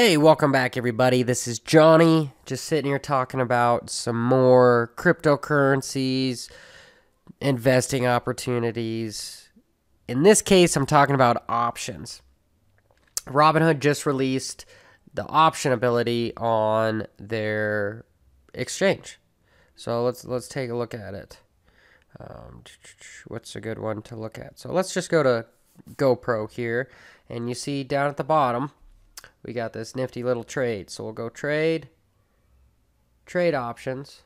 Hey, welcome back, everybody. This is Johnny, just sitting here talking about some more cryptocurrencies, investing opportunities. In this case, I'm talking about options. Robinhood just released the option ability on their exchange. So let's take a look at it. What's a good one to look at? So let's just go to GoPro here, and you see down at the bottom, we got this nifty little trade. So we'll go trade options,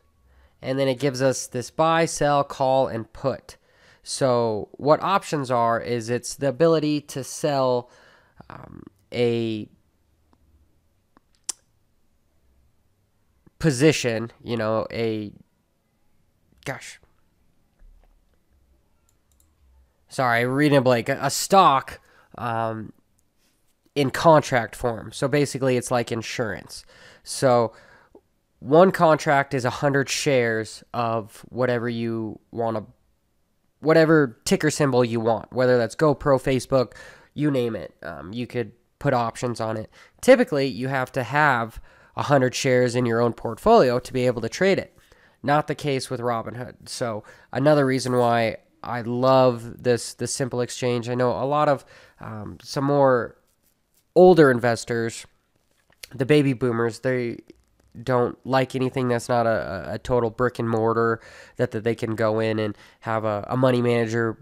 and then it gives us this buy, sell, call, and put. So what options are is it's the ability to sell a position, reading a blank, a stock in contract form. So basically it's like insurance. So one contract is 100 shares of whatever you want to, whatever ticker symbol you want, whether that's GoPro, Facebook, you name it. You could put options on it. Typically, you have to have 100 shares in your own portfolio to be able to trade it. Not the case with Robinhood. So another reason why I love this simple exchange. I know a lot of some more older investors, the baby boomers, they don't like anything that's not a total brick and mortar that they can go in and have a money manager,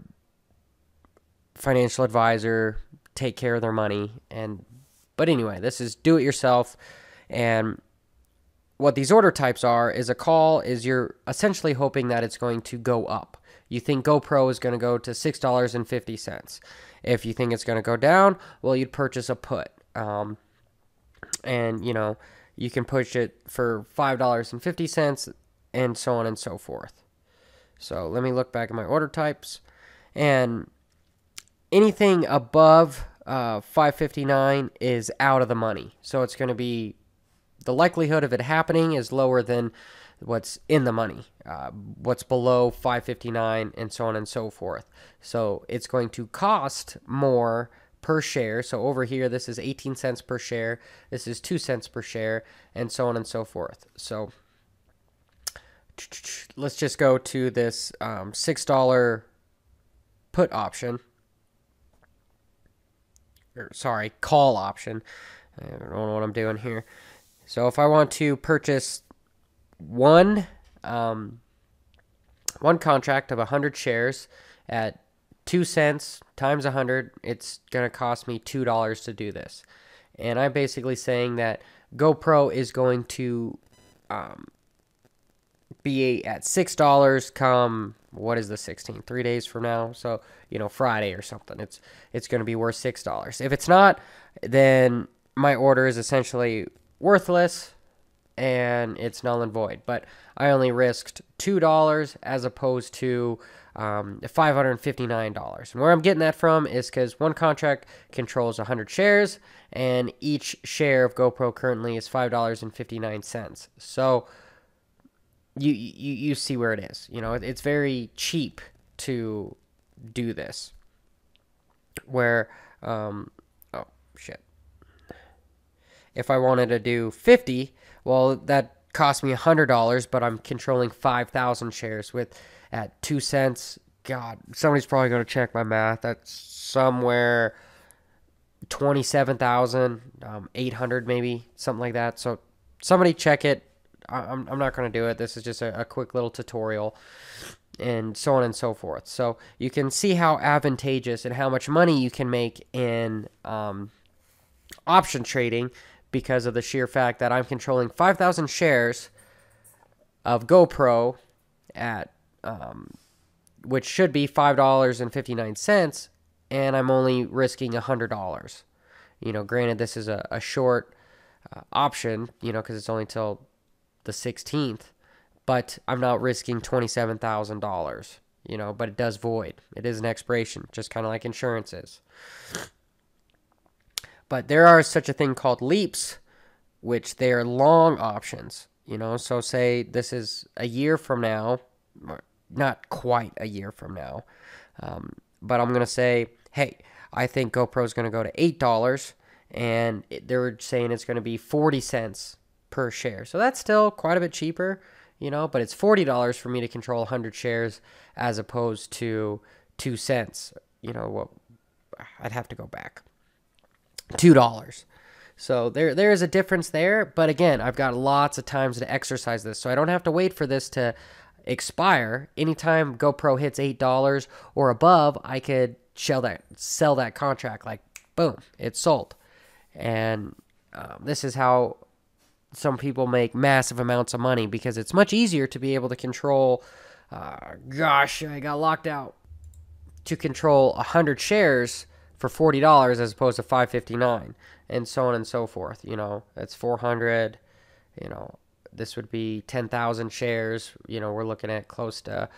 financial advisor take care of their money. But anyway, this is do it yourself. And what these order types are is a call is you're essentially hoping that it's going to go up. You think GoPro is going to go to $6.50. If you think it's going to go down, well, you'd purchase a put. And, you can push it for $5.50 and so on and so forth. So let me look back at my order types. And anything above $5.59 is out of the money. So it's going to be, the likelihood of it happening is lower than what's in the money, what's below $5.59, and so on and so forth. So it's going to cost more per share. So over here, this is 18 cents per share. This is 2 cents per share, and so on and so forth. So let's just go to this $6 put option. Call option. I don't know what I'm doing here. So if I want to purchase one contract of 100 shares at 2 cents times 100, it's going to cost me $2 to do this. And I'm basically saying that GoPro is going to be at $6 come, what is the 16th? 3 days from now. So, Friday or something. It's going to be worth $6. If it's not, then my order is essentially worthless and it's null and void. But I only risked $2 as opposed to $559. And where I'm getting that from is because one contract controls 100 shares, and each share of GoPro currently is $5.59. So you see where it is. It's very cheap to do this. Where, if I wanted to do 50, well, that cost me $100, but I'm controlling 5,000 shares at 2 cents. God, somebody's probably going to check my math. That's somewhere 27,800 maybe, something like that. So somebody check it. I'm not going to do it. This is just a quick little tutorial, and so on and so forth. So you can see how advantageous and how much money you can make in option trading because of the sheer fact that I'm controlling 5,000 shares of GoPro at which should be $5.59, and I'm only risking $100. Granted, this is a short option, because it's only till the 16th, but I'm not risking $27,000, but it does void. It is an expiration, just kind of like insurance is. But there are such a thing called leaps, which they are long options, so say this is a year from now, not quite a year from now, but I'm going to say, hey, I think GoPro is going to go to $8, and they were saying it's going to be 40 cents per share. So that's still quite a bit cheaper, but it's $40 for me to control 100 shares as opposed to 2 cents. What I'd have to go back. $2. So there is a difference there, but again, I've got lots of times to exercise this, so I don't have to wait for this to expire. Anytime GoPro hits $8 or above, I could sell that contract. Like, boom, it's sold. And this is how some people make massive amounts of money, because it's much easier to be able to control. Gosh, I got locked out. To control 100 shares for $40 as opposed to $5.59, and so on and so forth. That's 400. This would be 10,000 shares. We're looking at close to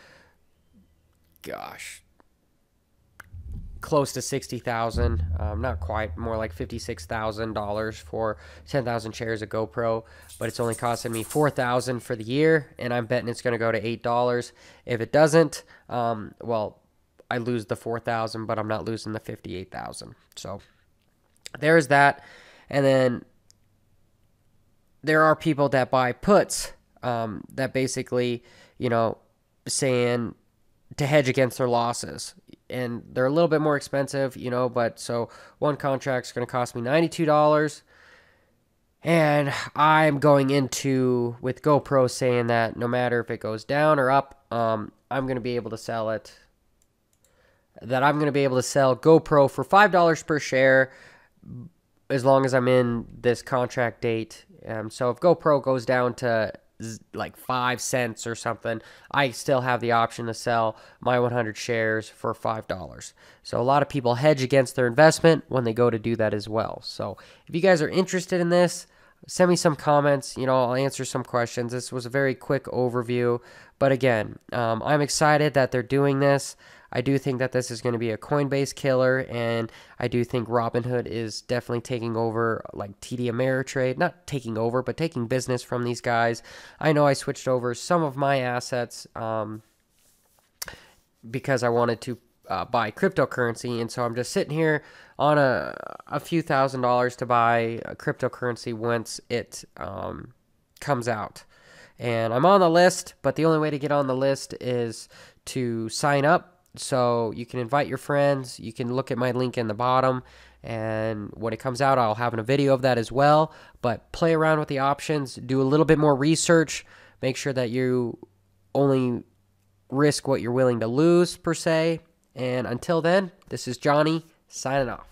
60,000. Not quite, more like $56,000 for 10,000 shares of GoPro, but it's only costing me $4,000 for the year, and I'm betting it's going to go to $8. If it doesn't, well, I lose the $4,000, but I'm not losing the $58,000. So there's that. And then there are people that buy puts, that basically, saying to hedge against their losses. And they're a little bit more expensive, but so one contract's going to cost me $92. And I'm going into with GoPro saying that no matter if it goes down or up, I'm going to be able to sell it. That I'm going to be able to sell GoPro for $5 per share as long as I'm in this contract date. So if GoPro goes down to like 5 cents or something, I still have the option to sell my 100 shares for $5. So a lot of people hedge against their investment when they go to do that as well. So if you guys are interested in this, send me some comments. I'll answer some questions. This was a very quick overview. But again, I'm excited that they're doing this. I do think that this is going to be a Coinbase killer, and I do think Robinhood is definitely taking over, like TD Ameritrade. Not taking over, but taking business from these guys. I know I switched over some of my assets because I wanted to buy cryptocurrency, and so I'm just sitting here on a few $1,000s to buy a cryptocurrency once it comes out. And I'm on the list, but the only way to get on the list is to sign up. So you can invite your friends. You can look at my link in the bottom, and when it comes out, I'll have a video of that as well. But play around with the options, do a little bit more research, make sure that you only risk what you're willing to lose, per se. And until then, this is Johnny signing off.